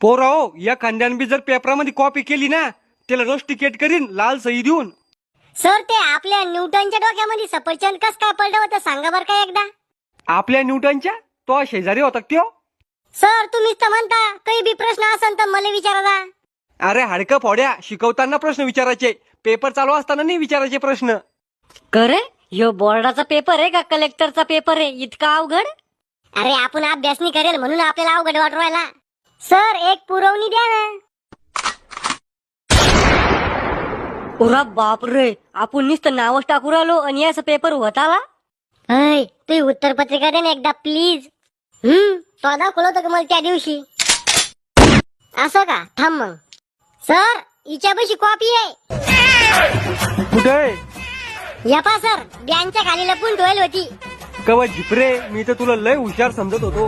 पोरा हो, या खांद्यान बी जर पेपरामध्ये कॉपी केली ना त्याला रस्टिकेट करीन लाल सही देऊन. सर ते आपल्या न्यूटनच्या डोक्यामध्ये सफरचंद कस काय पडलं होतं सांगा बरं का एकदा. आपल्या न्यूटनच्या तो शेजारी होता त्यो. सर तुम्हीच तर म्हणता काही बी प्रश्न असेल तर मला विचारा. अरे हाडकं फोड्या, शिकवताना प्रश्न विचारायचे, पेपर चालू असताना नाही विचारायचे प्रश्न. करे ह्यो बोर्डाचा पेपर आहे का कलेक्टरचा पेपर आहे इतका अवघड? अरे आपण अभ्यास नाही करेल म्हणून आपल्याला अवघड वाटू राहिला. सर एक पुरवणी द्या ना. उरा बाप रे, आपण नुसतं नावच टाकू राहिलो आणि याचा पेपर होत आला. अय तू उत्तर पत्रिका दे ना एकदा प्लीज. तो दाखवलं होतं का मला त्या दिवशी. असं का, थांब मग. सर हिच्यापाशी कॉपी आहे. कुठे? या पा सर, बँकच्या खाली लपून ठेवली होती. कवा झिपरे, मी तर तुला लय हुशार समजत होतो.